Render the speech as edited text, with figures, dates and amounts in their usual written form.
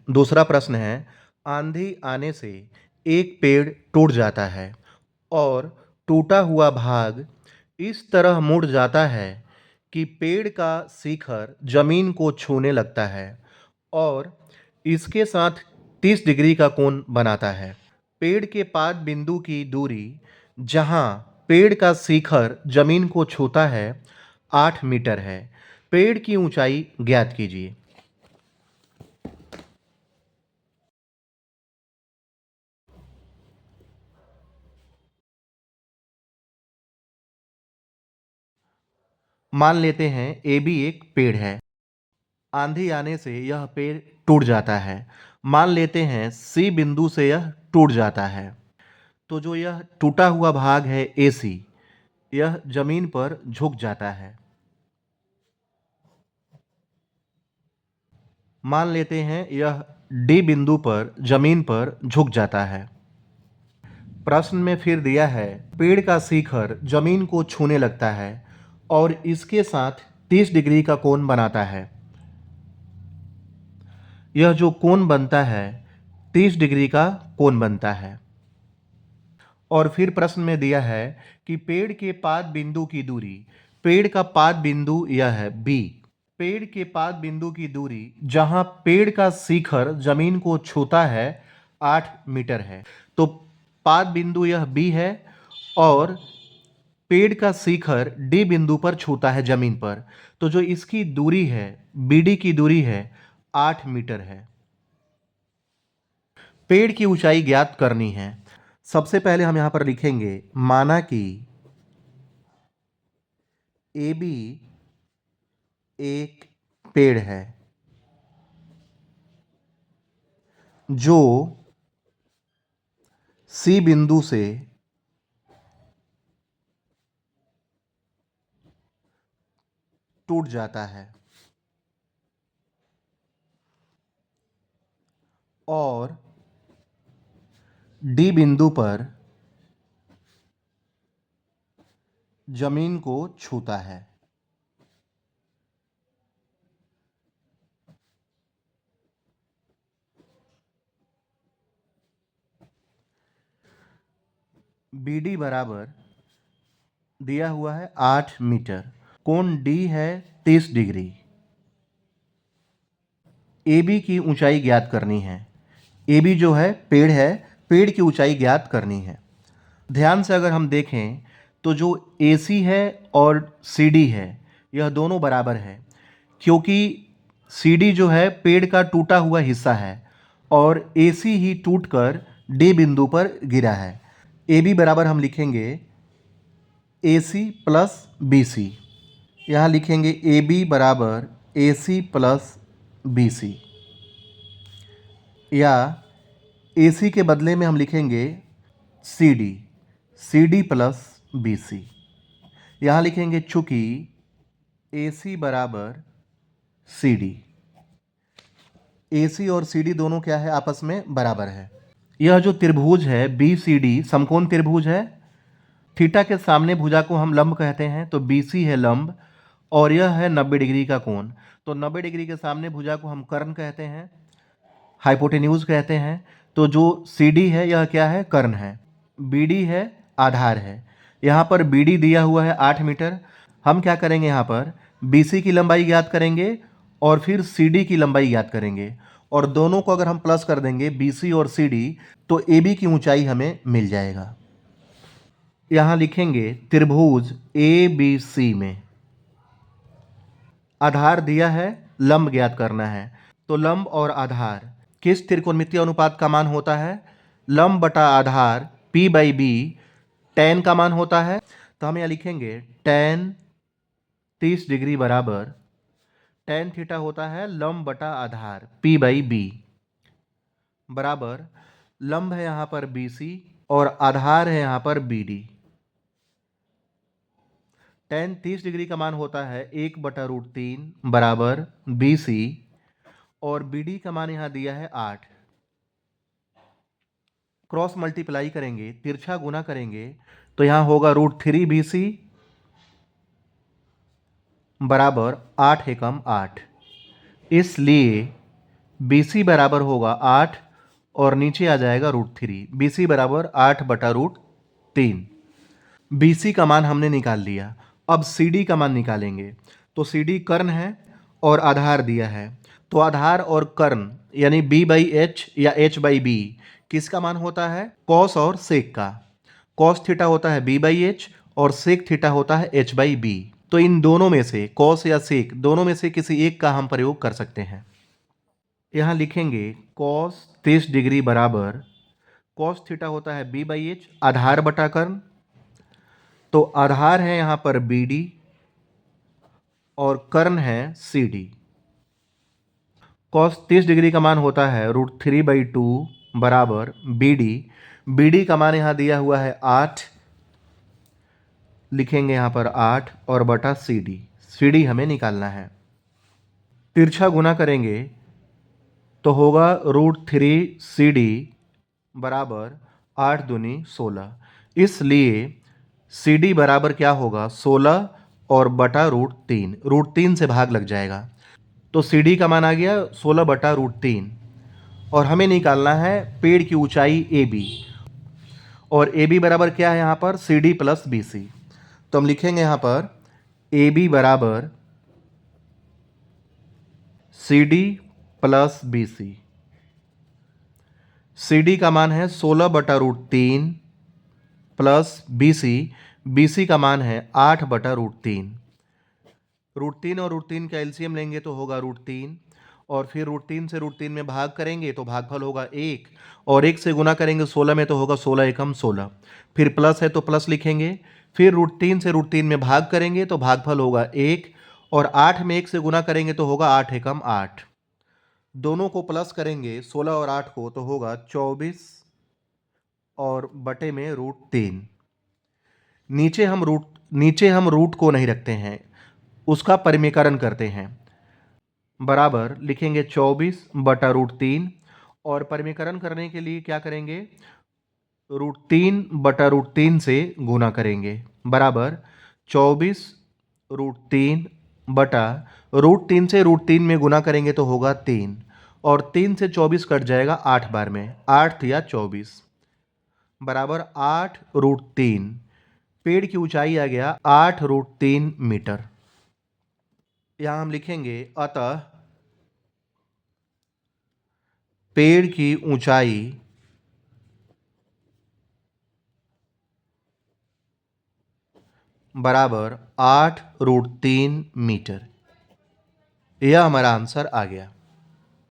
दूसरा प्रश्न है, आंधी आने से एक पेड़ टूट जाता है और टूटा हुआ भाग इस तरह मुड़ जाता है कि पेड़ का शिखर जमीन को छूने लगता है और इसके साथ 30 डिग्री का कोण बनाता है। पेड़ के पाद बिंदु की दूरी जहां पेड़ का शिखर जमीन को छूता है 8 मीटर है। पेड़ की ऊंचाई ज्ञात कीजिए। मान लेते हैं ए बी एक पेड़ है। आंधी आने से यह पेड़ टूट जाता है। मान लेते हैं सी बिंदु से यह टूट जाता है। तो जो यह टूटा हुआ भाग है ए सी, यह जमीन पर झुक जाता है। मान लेते हैं यह डी बिंदु पर जमीन पर झुक जाता है। प्रश्न में फिर दिया है, पेड़ का शिखर जमीन को छूने लगता है और इसके साथ 30 डिग्री का कोण बनाता है। यह जो कोण बनता है 30 डिग्री का कोण बनता है। और फिर प्रश्न में दिया है कि पेड़ के पाद बिंदु की दूरी, पेड़ का पाद बिंदु यह है बी। पेड़ के पाद बिंदु की दूरी जहां पेड़ का शिखर जमीन को छूता है 8 मीटर है। तो पाद बिंदु यह बी है और पेड़ का शिखर डी बिंदु पर छूता है जमीन पर। तो जो इसकी दूरी है, बीडी की दूरी है 8 मीटर है। पेड़ की ऊंचाई ज्ञात करनी है। सबसे पहले हम यहां पर लिखेंगे, माना कि ए बी एक पेड़ है जो सी बिंदु से टूट जाता है और डी बिंदु पर जमीन को छूता है। बी डी बराबर दिया हुआ है 8 मीटर। कोण डी है 30 डिग्री। ए बी की ऊंचाई ज्ञात करनी है। ए बी जो है पेड़ है, पेड़ की ऊंचाई ज्ञात करनी है। ध्यान से अगर हम देखें तो जो ए सी है और सी डी है, यह दोनों बराबर है, क्योंकि सी डी जो है पेड़ का टूटा हुआ हिस्सा है और ए सी ही टूटकर डी बिंदु पर गिरा है। ए बी बराबर हम लिखेंगे ए सी प्लस बी सी। यहाँ लिखेंगे ए बी बराबर ए सी प्लस बी सी, या ए सी के बदले में हम लिखेंगे C D plus B C. यहाँ लिखेंगे चूंकि ए सी बराबर सी डी, ए सी और सी डी दोनों क्या है, आपस में बराबर है। यह जो त्रिभुज है बी सी डी समकोण त्रिभुज है। थीटा के सामने भुजा को हम लंब कहते हैं, तो बी सी है लंब और यह है 90 डिग्री का कोण। तो 90 डिग्री के सामने भुजा को हम कर्ण कहते हैं, हाइपोटेन्यूज कहते हैं। तो जो सी डी है यह क्या है, कर्ण है। बी डी है आधार है। यहाँ पर बी डी दिया हुआ है 8 मीटर। हम क्या करेंगे, यहाँ पर बी सी की लंबाई ज्ञात करेंगे और फिर सी डी की लंबाई ज्ञात करेंगे और दोनों को अगर हम प्लस कर देंगे बी सी और सी डी, तो ए बी की ऊंचाई हमें मिल जाएगा। यहाँ लिखेंगे त्रिभुज ए बी सी में आधार दिया है, लंब ज्ञात करना है। तो लंब और आधार किस त्रिकोणमितीय अनुपात का मान होता है, लंब बटा आधार P बाई बी tan का मान होता है। तो हम यहाँ लिखेंगे tan 30 डिग्री बराबर tan थीटा होता है लंब बटा आधार P बाई बी, बराबर लंब है यहाँ पर बी सी और आधार है यहाँ पर बी डी। tan 30 डिग्री का मान होता है 1/√3 बराबर बी सी और बी डी का मान यहाँ दिया है 8। क्रॉस मल्टीप्लाई करेंगे, तिरछा गुना करेंगे, तो यहाँ होगा √3 बी सी बराबर 8 एकम 8। इसलिए BC बराबर होगा 8 और नीचे आ जाएगा √3। BC बराबर 8/√3। BC का मान हमने निकाल लिया। अब CD का मान निकालेंगे। तो CD कर्ण है और आधार दिया है, तो आधार और कर्ण यानी B/H या H/B किसका मान होता है? कॉस और सेक का। कॉस थीटा होता है B/H और सेक थीटा होता है H/B। तो इन दोनों में से कॉस या सेक दोनों में से किसी एक का हम प्रयोग कर सकते हैं। यहाँ लिखेंगे कॉस 30 डिग्री बराबर कॉस थीटा होता है B/H आधार बटा कर्ण, तो आधार है यहाँ पर BD और कर्ण है CD। कॉस 30 डिग्री का मान होता है √3/2 बराबर BD। BD का मान यहाँ दिया हुआ है 8, लिखेंगे यहाँ पर 8 और बटा CD। CD हमें निकालना है। तिरछा गुना करेंगे तो होगा √3CD बराबर 8 दूनी 16। इसलिए CD बराबर क्या होगा? 16 और बटा √3। √3 से भाग लग जाएगा, तो CD का मान आ गया 16/√3। और हमें निकालना है पेड़ की ऊंचाई AB, और AB बराबर क्या है यहाँ पर? CD plus BC। तो हम लिखेंगे यहाँ पर AB बराबर CD प्लस BC। CD का मान है 16/√3 प्लस BC। BC का मान है 8/√3। √3 और √3 का एलसीएम लेंगे तो होगा √3, और फिर √3 से √3 में भाग करेंगे तो भागफल होगा 1, और 1 से गुना करेंगे 16 में तो होगा 16 एकम 16। फिर प्लस है तो प्लस लिखेंगे, फिर √3 से √3 में भाग करेंगे तो भागफल होगा 1, और 8 में 1 से गुना करेंगे तो होगा 8 एकम 8। दोनों को प्लस करेंगे 16 और 8 को तो होगा 24 और बटे में √3। नीचे हम रूट को नहीं रखते हैं, उसका परिमीकरण करते हैं। बराबर लिखेंगे 24/√3, और परिमीकरण करने के लिए क्या करेंगे? √3/√3 से गुना करेंगे। बराबर 24√3 बटा √3 से √3 में गुना करेंगे तो होगा 3, और 3 से 24 कट जाएगा 8 बार में, 8 या 24 बराबर 8√3। पेड़ की ऊंचाई आ गया 8√3 मीटर। यहां हम लिखेंगे अतः पेड़ की ऊंचाई बराबर 8√3 मीटर। यह हमारा आंसर आ गया।